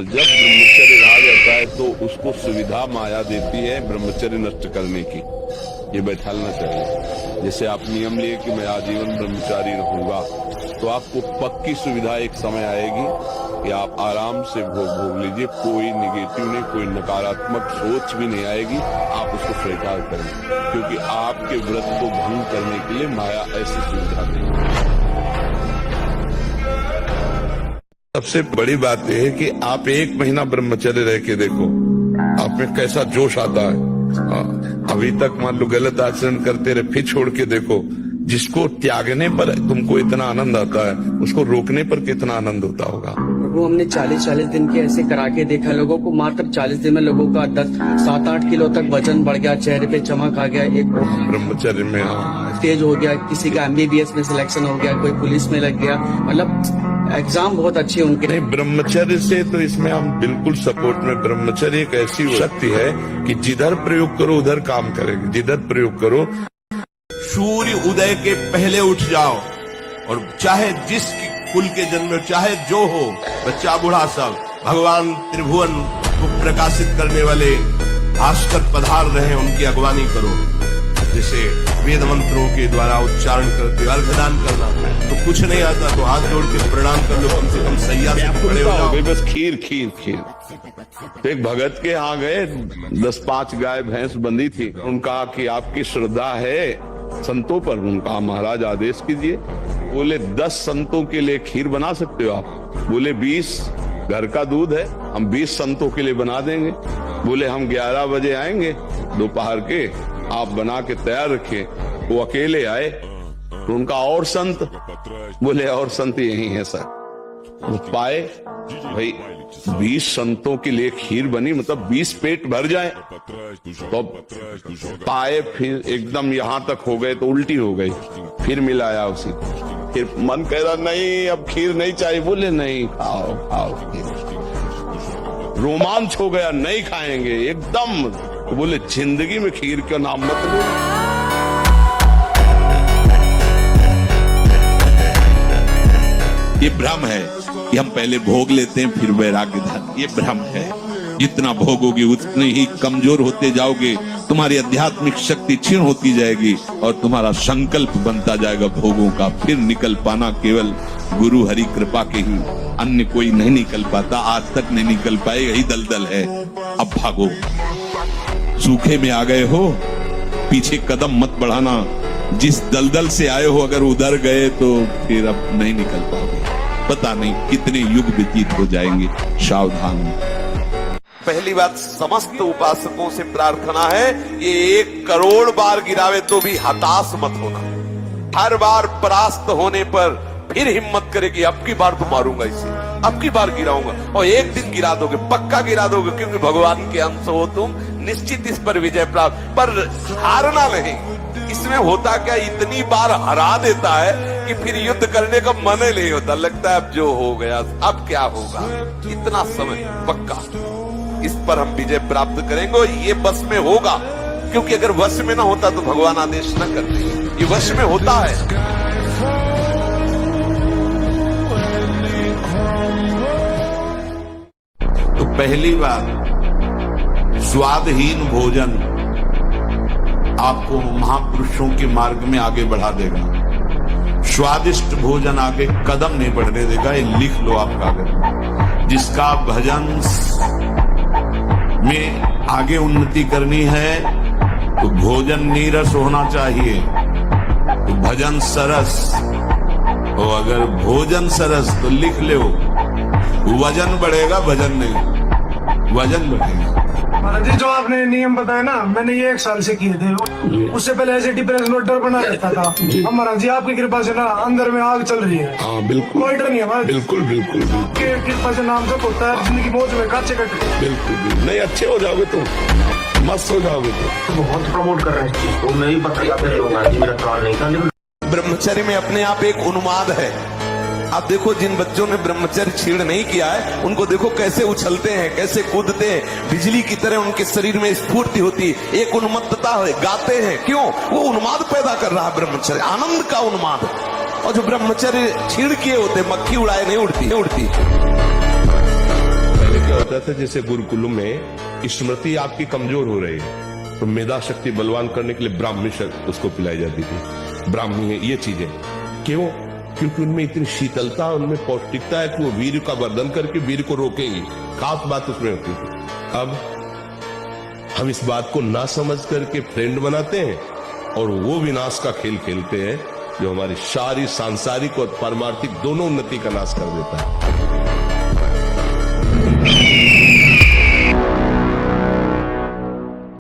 जब ब्रह्मचर्य रहा जाता है तो उसको सुविधा माया देती है ब्रह्मचर्य नष्ट करने की। ये बैठालना चाहिए। जैसे आप नियम लिए कि मैं आजीवन ब्रह्मचारी रहूंगा, तो आपको पक्की सुविधा एक समय आएगी कि आप आराम से भोग लीजिए। कोई निगेटिव नहीं, कोई नकारात्मक सोच भी नहीं आएगी। आप उसको स्वीकार करें, क्योंकि आपके व्रत को भंग करने के लिए माया ऐसी सुविधा देगी। सबसे बड़ी बात यह है कि आप 1 महीना ब्रह्मचर्य रह के देखो, आप में कैसा जोश आता है। अभी तक मान लो गलत आचरण करते रहे, फिर छोड़ के देखो। जिसको त्यागने पर तुमको इतना आनंद आता है, उसको रोकने पर कितना आनंद होता होगा। वो हमने 40-40 दिन के ऐसे करा के देखा लोगों को। मात्र 40 दिन में लोगों का 7-8 किलो तक वजन बढ़ गया, चेहरे पे चमक आ गया, एक ब्रह्मचर्य में तेज हो गया, किसी का MBBS में सिलेक्शन हो गया, कोई पुलिस में लग गया। मतलब एग्जाम बहुत अच्छे उनके। नहीं, ब्रह्मचर्य से तो इसमें हम बिल्कुल सपोर्ट में। ब्रह्मचर्य एक ऐसी शक्ति है कि जिधर प्रयोग करो उधर काम करेगी। जिधर प्रयोग करो, सूर्य उदय के पहले उठ जाओ, और चाहे जिस कुल के जन्म, चाहे जो हो, बच्चा बूढ़ा सब, भगवान त्रिभुवन को प्रकाशित करने वाले भास्कर पधार रहे, उनकी अगवानी करो। जैसे वेद मंत्रों के द्वारा उच्चारण करते अर्घदान करना, तो कुछ नहीं आता तो हाथ जोड़ के प्रणाम कर लो, कम से कम सैया से खड़े हो जाओ। बस खीर खीर खीर। तो एक भगत के यहाँ गए, 10-5 गाय भैंस बंधी थी। उनका कि आपकी श्रद्धा है संतों पर? उनका महाराज आदेश कीजिए। बोले 10 संतों के लिए खीर बना सकते हो आप? बोले 20 घर का दूध है, हम 20 संतों के लिए बना देंगे। बोले हम 11 बजे आएंगे दोपहर के, आप बना के तैयार रखिए। वो अकेले आए तो उनका और संत, बोले और संत यही है सर। वो पाए भाई 20 संतों के लिए खीर बनी, मतलब 20 पेट भर जाए। तो पाए फिर एकदम यहां तक हो गए तो उल्टी हो गई। फिर मिलाया उसी, फिर मन कह रहा नहीं अब खीर नहीं चाहिए। बोले नहीं, खाओ खाओ खीर। रोमांच हो गया, नहीं खाएंगे एकदम। तो बोले जिंदगी में खीर का नाम मत लो। ये भ्रम है कि हम पहले भोग लेते हैं फिर वैराग्य धन। ये भ्रम है। जितना भोगोगे उतने ही कमजोर होते जाओगे, तुम्हारी आध्यात्मिक शक्ति क्षीण होती जाएगी और तुम्हारा संकल्प बनता जाएगा भोगों का। फिर निकल पाना केवल गुरु हरि कृपा के ही, अन्य कोई नहीं निकल पाता। आज तक नहीं निकल पाए, यही दलदल है। अब भागो, सूखे में आ गए हो, पीछे कदम मत बढ़ाना। जिस दलदल से आए हो अगर उधर गए तो फिर अब नहीं निकल पाओगे। पता नहीं कितने युग व्यतीत हो जाएंगे। सावधान। पहली बात, समस्त उपासकों से प्रार्थना है, ये 1 करोड़ बार गिरावे तो भी हताश मत होना। हर बार परास्त होने पर फिर हिम्मत करे कि अब की बार तो मारूंगा इसे, अब की बार गिराऊंगा। और एक दिन गिरा दोगे, पक्का गिरा दोगे, क्योंकि भगवान के अंश हो तुम, निश्चित इस पर विजय प्राप्त। पर हारना नहीं। इसमें होता क्या, इतनी बार हरा देता है कि फिर युद्ध करने का मन ही नहीं होता। लगता है अब जो हो गया, अब क्या होगा। इतना समय पक्का, इस पर हम विजय प्राप्त करेंगे। और ये वश में होगा, क्योंकि अगर वश में ना होता तो भगवान आदेश न करते। ये वश में होता है। तो पहली बात, स्वादहीन भोजन आपको महापुरुषों के मार्ग में आगे बढ़ा देगा। स्वादिष्ट भोजन आगे कदम नहीं बढ़ने देगा। ये लिख लो आप कागज। जिसका भजन में आगे उन्नति करनी है तो भोजन नीरस होना चाहिए, तो भजन सरस। और अगर भोजन सरस तो लिख लो, वजन बढ़ेगा, भजन नहीं, वजन बढ़ेगा। महाराज जी, जो आपने नियम बताया ना, मैंने ये 1 साल से किए थे। उससे पहले ऐसे डिप्रेशन और डर बना रहता था। अब महाराज जी आपकी कृपा से ना अंदर में आग चल रही है। हाँ बिल्कुल, कोई डर नहीं है। बिल्कुल बिल्कुल आपके कृपा से नाम तक होता है। जिंदगी मौज में काचे कट। बिल्कुल नहीं, अच्छे हो जाओगे तो, मस्त हो जाओगे तो। बहुत प्रमोट कर रहे हैं इस चीज को। मैं भी पता जाते रहूंगा जी, मेरा सवाल नहीं था। ब्रह्मचर्य में अपने आप एक उन्माद है। आप देखो, जिन बच्चों ने ब्रह्मचर्य छीण नहीं किया है, उनको देखो कैसे उछलते हैं, कैसे कूदते हैं, बिजली की तरह उनके शरीर में स्फूर्ति होती है, एक उन्मत्तता है, गाते हैं। क्यों? वो उन्माद पैदा कर रहा है ब्रह्मचर्य, आनंद का उन्माद। और जो ब्रह्मचर्य छीण किए होते, मक्खी उड़ाए नहीं उड़ती। बताता था जैसे गुरुकुल में स्मृति आपकी कमजोर हो रही है तो मेधा शक्ति बलवान करने के लिए ब्राह्मी उसको पिलाई जाती थी। ब्राह्मी है ये चीजें क्यों? क्योंकि उनमें इतनी शीतलता, उनमें पौष्टिकता है कि वो वीर का वर्धन करके वीर को रोकेंगी। खास बात उसमें होती थी। अब हम इस बात को ना समझ करके फ्रेंड बनाते हैं और वो विनाश का खेल खेलते हैं जो हमारी सारी सांसारिक और पारमार्थिक दोनों उन्नति का नाश कर देता है।